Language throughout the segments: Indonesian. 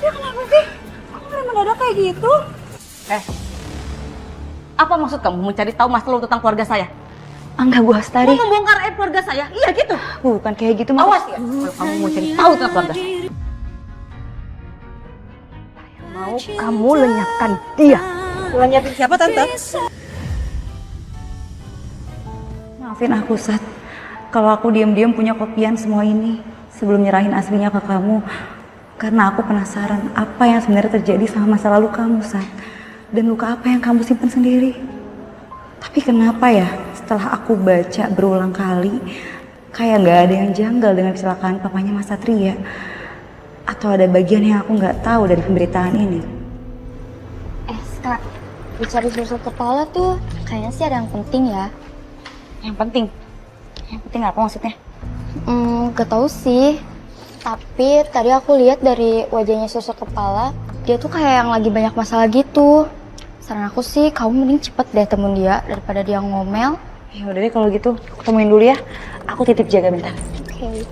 Dia kenapa sih? Kok mulai mendadak kayak gitu? Apa maksud kamu mencari tahu masalah tentang keluarga saya? Enggak, Bu Astari. Mau membongkar aib keluarga saya? Iya gitu. Bukan kayak gitu, Mas. Awas ya, kalau kamu mau cari tahu tentang keluarga saya. Saya mau kamu lenyapkan dia. Lenyapin siapa, Tante? Maafin aku, Sat. Kalau aku diam-diam punya kopian semua ini sebelum nyerahin aslinya ke kamu. Karena aku penasaran apa yang sebenarnya terjadi sama masa lalu kamu, Sat. Dan luka apa yang kamu simpan sendiri. Tapi kenapa ya setelah aku baca berulang kali kayak nggak ada yang janggal dengan kecelakaan papanya Mas Satria? Atau ada bagian yang aku nggak tahu dari pemberitaan ini? Kak, bicara susuk kepala tuh kayaknya sih ada yang penting ya. Yang penting? Yang penting apa maksudnya? Gak tahu sih. Tapi tadi aku lihat dari wajahnya susuk kepala, dia tuh kayak yang lagi banyak masalah gitu. Saran aku sih, kamu mending cepet deh temuin dia daripada dia ngomel. Ya udah deh kalau gitu, aku temuin dulu ya. Aku titip jaga bentar. Oke.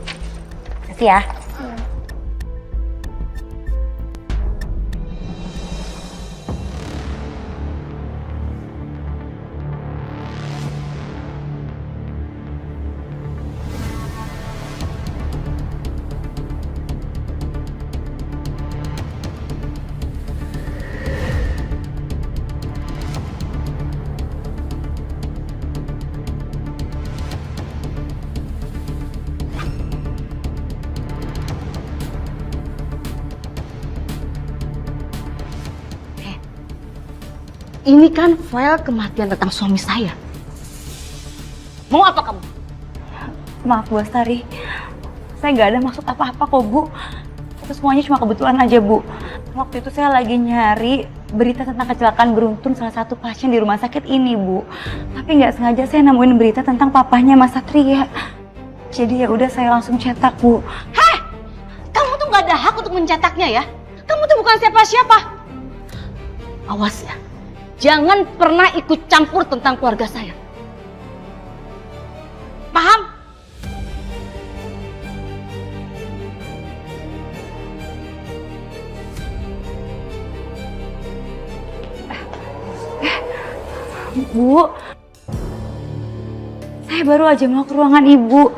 Kasih ya. Ini kan file kematian tentang suami saya. Mau apa kamu? Maaf Bu Astari, saya nggak ada maksud apa-apa kok Bu. Itu semuanya cuma kebetulan aja Bu. Waktu itu saya lagi nyari berita tentang kecelakaan beruntun salah satu pasien di rumah sakit ini Bu. Tapi nggak sengaja saya nemuin berita tentang papahnya Mas Satria. Jadi ya udah saya langsung cetak Bu. Heh, kamu tuh nggak ada hak untuk mencetaknya ya. Kamu tuh bukan siapa-siapa. Awas ya, jangan pernah ikut campur tentang keluarga saya. Paham? Bu, saya baru aja mau ke ruangan Ibu.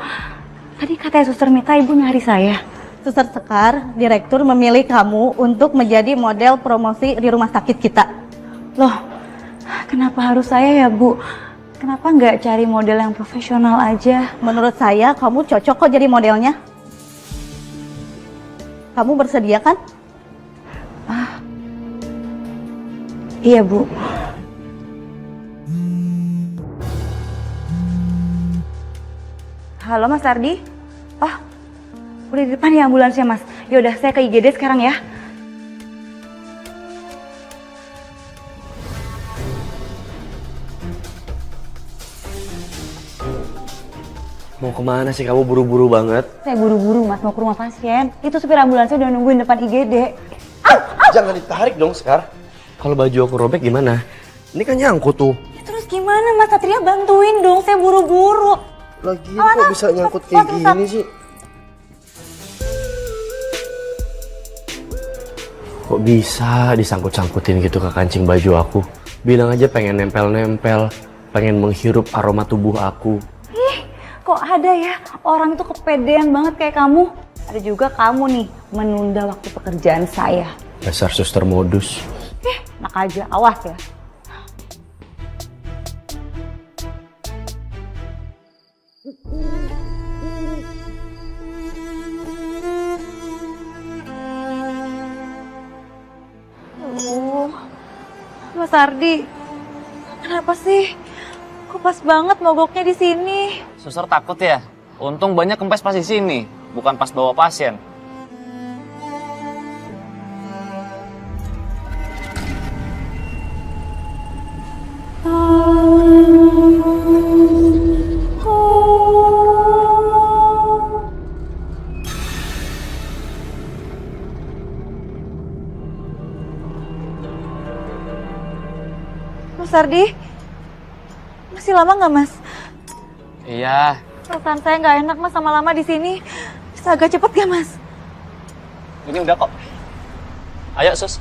Tadi katanya Suster Mita Ibu nyari saya. Suster Sekar, direktur memilih kamu untuk menjadi model promosi di rumah sakit kita. Loh, kenapa harus saya ya Bu? Kenapa nggak cari model yang profesional aja? Menurut saya kamu cocok kok jadi modelnya. Kamu bersedia kan? Iya Bu. Halo Mas Ardi? Oh, udah di depan ya ambulansnya Mas. Yaudah saya ke IGD sekarang ya. Mau kemana sih kamu buru-buru banget? Saya buru-buru Mas mau ke rumah pasien. Itu supir ambulansnya udah nungguin depan IGD. Jangan ditarik dong, Sekar. Kalau baju aku robek gimana? Ini kan nyangkut tuh. Ya, terus gimana Mas Satria bantuin dong, saya buru-buru. Lagian kok bisa nyangkut kayak gini sih? Kok bisa disangkut-sangkutin gitu ke kancing baju aku? Bilang aja pengen nempel-nempel, pengen menghirup aroma tubuh aku. Kok ada ya orang itu kepedean banget kayak kamu? Ada juga kamu nih menunda waktu pekerjaan saya. Dasar suster modus. Enak aja, awas ya. Mas Ardi, kenapa sih? Kok pas banget mogoknya di sini? Suster takut ya? Untung banyak kempes pas di sini, bukan pas bawa pasien. Mas Ardi, masih lama nggak Mas? Iya, Perasaan saya nggak enak Mas sama lama di sini. Bisa agak cepet gak Mas? Ini udah kok. Ayo, Sus.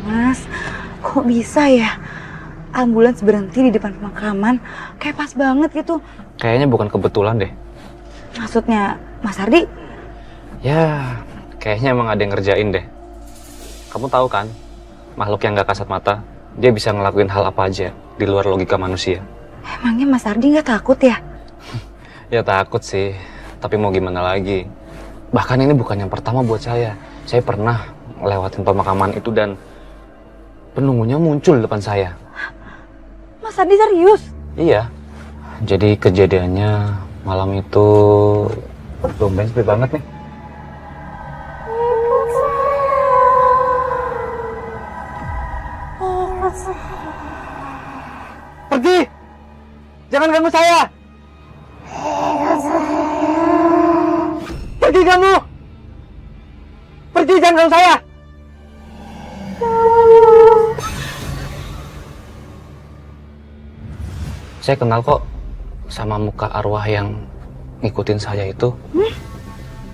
Mas, kok bisa ya? Ambulans berhenti di depan pemakaman, kayak pas banget gitu. Kayaknya bukan kebetulan deh. Maksudnya, Mas Ardi? Ya, kayaknya emang ada yang ngerjain deh. Kamu tahu kan, makhluk yang gak kasat mata, dia bisa ngelakuin hal apa aja di luar logika manusia. Emangnya Mas Ardi nggak takut ya? Ya takut sih, tapi mau gimana lagi. Bahkan ini bukan yang pertama buat saya. Saya pernah ngelewatin pemakaman itu dan penunggunya muncul di depan saya. Mas Ardi serius? Iya. Jadi kejadiannya malam itu tumben sepi banget nih. Pergi! Jangan ganggu saya! Pergi kamu! Pergi, jangan ganggu saya! Saya kenal kok sama muka arwah yang ngikutin saya itu.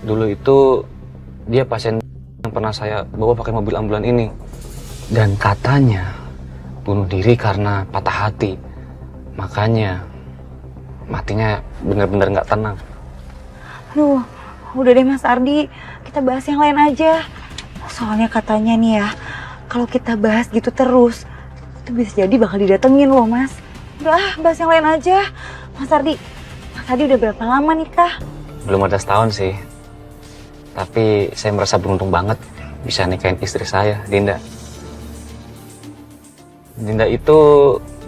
Dulu itu dia pasien yang pernah saya bawa pakai mobil ambulan ini. Dan katanya bunuh diri karena patah hati. Makanya matinya bener-bener nggak tenang. Aduh, udah deh Mas Ardi, kita bahas yang lain aja. Soalnya katanya nih ya, kalau kita bahas gitu terus, itu bisa jadi bakal didatengin loh Mas. Udah, bahas yang lain aja. Mas Ardi udah berapa lama nikah? Belum ada setahun sih. Tapi saya merasa beruntung banget bisa nikahin istri saya, Dinda. Dinda itu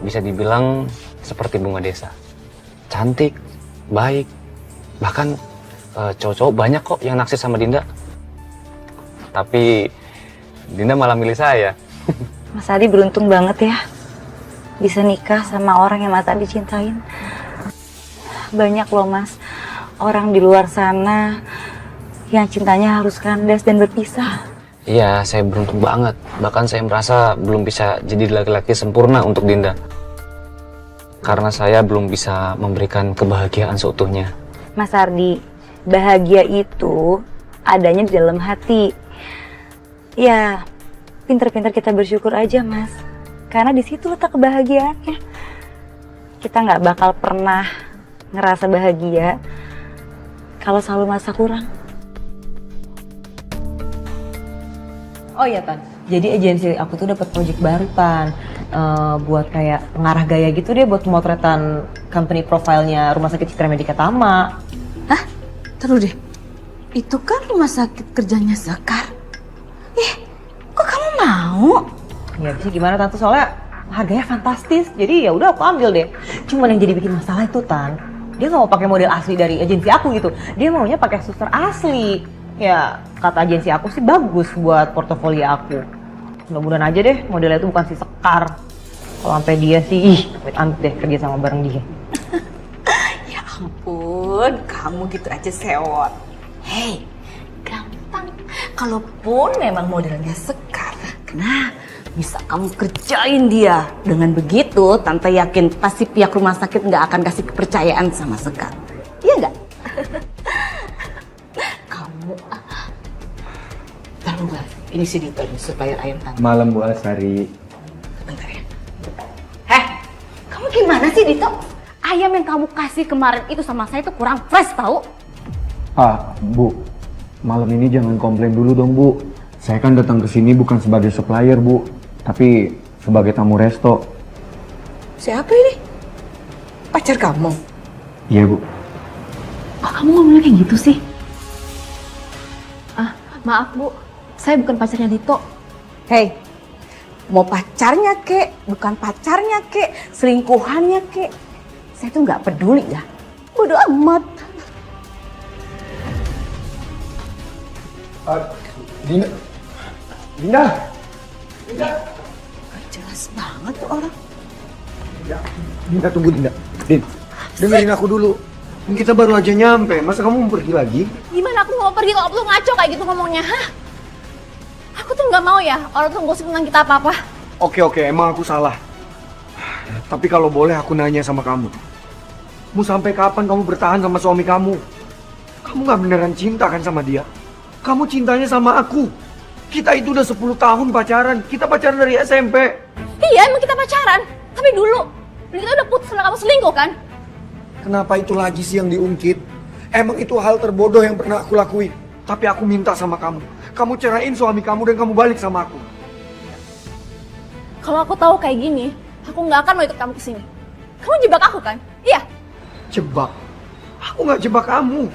bisa dibilang seperti bunga desa. Cantik, baik, bahkan cowok-cowok banyak kok yang naksir sama Dinda. Tapi Dinda malah milih saya. Mas Ardi beruntung banget ya, bisa nikah sama orang yang Mas Ardi cintain. Banyak loh Mas, orang di luar sana yang cintanya harus kandas dan berpisah. Iya, saya beruntung banget. Bahkan saya merasa belum bisa jadi laki-laki sempurna untuk Dinda. Karena saya belum bisa memberikan kebahagiaan seutuhnya. Mas Ardi, bahagia itu adanya di dalam hati. Ya, pinter-pinter kita bersyukur aja Mas. Karena di situ letak kebahagiaannya. Kita nggak bakal pernah ngerasa bahagia kalau selalu merasa kurang. Oh iya Tan, jadi agensi aku tuh dapat project baru Tan, buat kayak pengarah gaya gitu deh buat pemotretan company profile-nya Rumah Sakit Citra Medika Tama. Hah? Terus deh, itu kan rumah sakit kerjanya Sekar. Kok kamu mau? Ya bisa gimana Tante, soalnya harganya fantastis, jadi ya udah aku ambil deh. Cuman yang jadi bikin masalah itu Tan, dia nggak mau pakai model asli dari agensi aku gitu, dia maunya pakai suster asli. Ya kata agensi aku sih bagus buat portofolio aku. Mudah-mudahan aja deh modelnya itu bukan si Sekar. Kalau sampai dia sih, amit deh kerja sama bareng dia. Ya ampun, kamu gitu aja sewot. Hei, gampang. Kalaupun memang modelnya Sekar, nah bisa kamu kerjain dia. Dengan begitu, Tante yakin pasti pihak rumah sakit nggak akan kasih kepercayaan sama Sekar. Iya nggak? Kamu, taruh nggak? Ini si Dito nih, supaya ayam Tante. Malam Bu Asari. Bentar ya. Kamu gimana sih Dito? Ayam yang kamu kasih kemarin itu sama saya itu kurang fresh tahu? Bu, malam ini jangan komplain dulu dong Bu. Saya kan datang ke sini bukan sebagai supplier Bu, tapi sebagai tamu resto. Siapa ini? Pacar kamu? Iya Bu. Kok kamu ngomongnya kayak gitu sih? Maaf Bu, saya bukan pacarnya Dito. Hei, mau pacarnya kek, bukan pacarnya kek, selingkuhannya kek, saya tuh nggak peduli ya. Bodoh amat. Dinda. Dinda. Jelas banget tuh orang. Dinda tunggu Dinda. Din, dengerin aku dulu. Kita baru aja nyampe, masa kamu mau pergi lagi? Gimana aku mau pergi kalau lu ngaco kayak gitu ngomongnya, hah? Aku tuh nggak mau ya orang tuh gosip tentang kita apa-apa. Oke, emang aku salah. Tapi kalau boleh aku nanya sama kamu. Mau sampai kapan kamu bertahan sama suami kamu? Kamu nggak beneran cinta kan sama dia? Kamu cintanya sama aku. Kita itu udah 10 tahun pacaran. Kita pacaran dari SMP. Iya emang kita pacaran, tapi dulu kita udah putus karena kamu selingkuh kan? Kenapa itu lagi sih yang diungkit? Emang itu hal terbodoh yang pernah aku lakuin. Tapi aku minta sama kamu. Kamu ceraiin suami kamu dan kamu balik sama aku. Kalau aku tahu kayak gini, aku nggak akan mau ikut kamu kesini. Kamu jebak aku kan? Iya. Jebak? Aku nggak jebak kamu.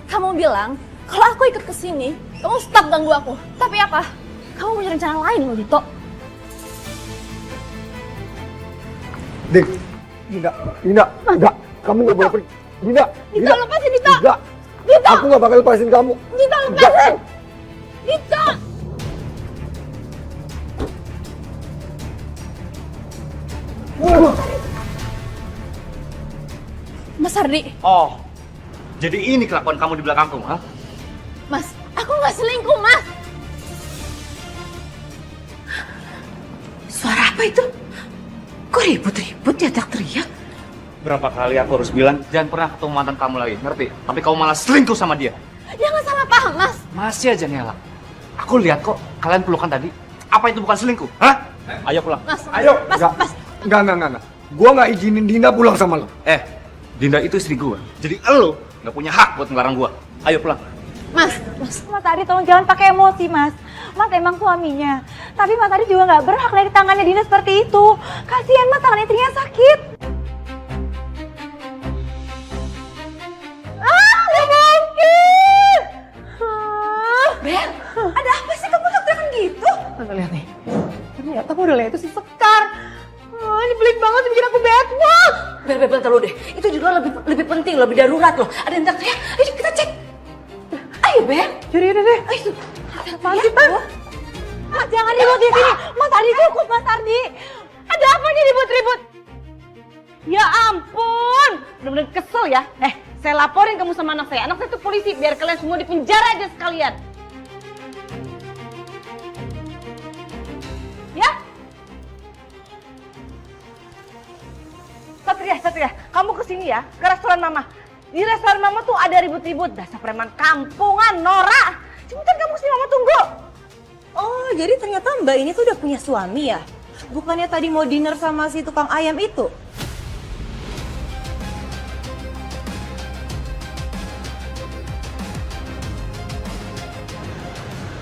Kamu bilang kalau aku ikut kesini, kamu stop ganggu aku. Tapi apa? Kamu punya rencana lain loh, Dito. Dek, Dinda, kamu nggak boleh pergi. Dinda, Dito, lepasin Dito. Dinda, Dito, aku nggak bakal lepasin kamu. Dito, lepasin. Dito. Mas Ardi, Oh, jadi ini kelakuan kamu di belakangku, ha? Mas, aku nggak selingkuh, Mas. Suara apa itu? Kok ribut-ribut ya, teriak-teriak? Berapa kali aku harus bilang jangan pernah ketemu mantan kamu lagi, ngerti? Tapi kamu malah selingkuh sama dia. Jangan salah paham, Mas. Masih aja ngelak. Aku lihat kok kalian pelukan tadi. Apa itu bukan selingkuh? Hah? Ayo pulang. Mas, Ayo, Mas, enggak. Mas. Enggak. Gua nggak izinin Dinda pulang sama lo. Dinda itu istri gua. Jadi elo nggak punya hak buat ngelarang gua. Ayo pulang. Mas, Mas Ardi tolong jangan pakai emosi, Mas. Mas emang suaminya. Tapi Mas Ardi juga nggak berhak dari tangannya Dinda seperti itu. Kasihan Mas, tangan istrinya sakit. Nggak mungkin. Bel, ada apa sih kamu teriakan gitu? Tante lihat nih. Ternyata modelnya itu si Sekar. Nyebelin banget sih bikin aku bad mood. Bel, taruh deh. Itu juga lebih penting, lebih darurat loh. Ada yang teriak. Ayo kita cek. Ayo, Bel. Jadi deh. Ayo. Apaan sih, Mas? Mas jangan ribut di sini. Mas Ardi cukup, Mas Ardi. Ada apa nih ribut-ribut? Ya ampun, bener-bener kesel ya. Saya laporin kamu sama anak saya. Anak saya itu polisi, biar kalian semua dipenjara aja sekalian. Ya? Satria, kamu kesini ya, ke restoran Mama. Di restoran Mama tuh ada ribut-ribut, dasar preman kampungan, Nora. Cepetan kamu kesini, Mama tunggu. Oh, jadi ternyata Mbak ini tuh udah punya suami ya? Bukannya tadi mau dinner sama si tukang ayam itu?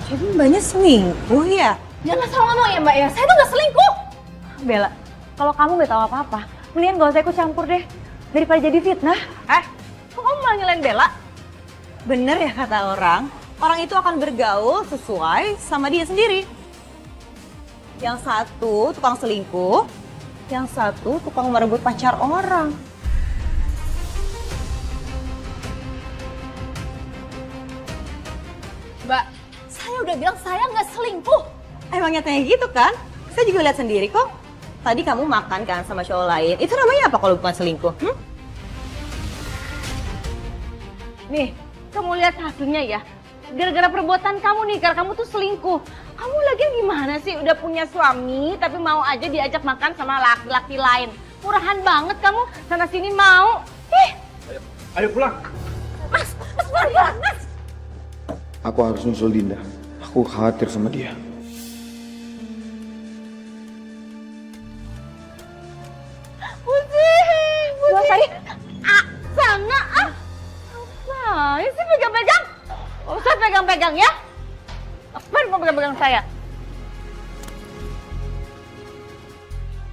Jadi Mbaknya selingkuh ya? jangan salah ngomong ya, Mbak ya. Saya tuh nggak selingkuh. Bella, kalau kamu nggak tahu apa-apa, mendingan gak usah ikut campur deh. Daripada jadi fitnah. Kok kamu malah nyalain Bella? Bener ya kata orang itu akan bergaul sesuai sama dia sendiri. Yang satu tukang selingkuh, yang satu tukang merebut pacar orang. Mbak, saya udah bilang saya nggak selingkuh. Emang nyatanya gitu kan? Saya juga lihat sendiri kok. Tadi kamu makan kan sama cowok lain. Itu namanya apa kalau bukan selingkuh? Nih, kamu lihat hasilnya ya. Gara-gara perbuatan kamu nih, karena kamu tuh selingkuh. Kamu lagi gimana sih? Udah punya suami, tapi mau aja diajak makan sama laki-laki lain. Murahan banget kamu, sana sini mau. Ayo pulang. Mas, pelan-pelan, Mas. Aku harus nyusul Dinda. Aku khawatir sama dia. Pusing. Sana. Nah, ini sih pegang-pegang. Usah pegang-pegang ya. Apaan mau pegang-pegang saya?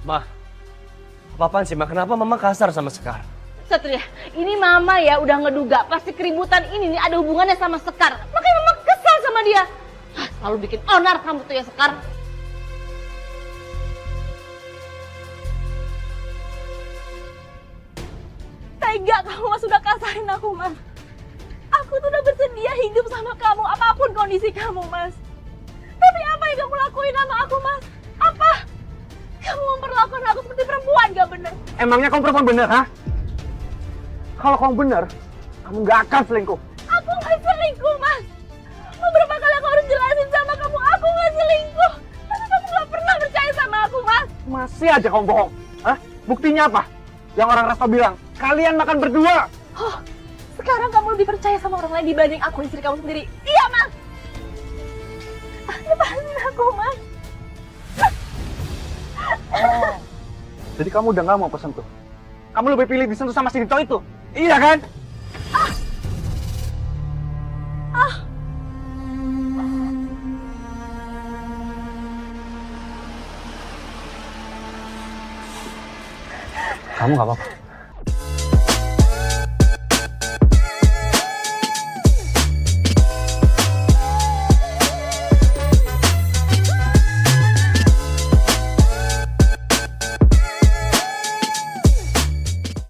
Ma, apa-apaan sih, Ma? Kenapa Mama kasar sama Sekar? Satria, ini Mama ya udah ngeduga pasti keributan ini nih ada hubungannya sama Sekar. Makanya Mama kesal sama dia. Selalu bikin onar kamu tuh ya, Sekar. Tega kamu, Mas, udah kasarin aku, Mas. Aku tuh udah bersedia hidup sama kamu, apapun kondisi kamu, Mas. Tapi apa yang kamu lakuin sama aku, Mas? Apa? Kamu memperlakukan aku seperti perempuan, gak bener? Emangnya kamu perempuan bener, ha? Kalau kamu bener, kamu nggak akan selingkuh. Aku gak selingkuh, Mas. Beberapa kali aku harus jelasin sama kamu, aku Masih aja kamu bohong. Hah? Buktinya apa? Yang orang Resto bilang, kalian makan berdua. Oh, sekarang kamu lebih percaya sama orang lain dibanding aku, istri kamu sendiri. Iya, Mas. Lepasin aku, Mas. Oh, jadi kamu udah gak mau pesen tuh? Kamu lebih pilih disentuh sama si Dito itu? Iya kan? Kamu nggak apa-apa?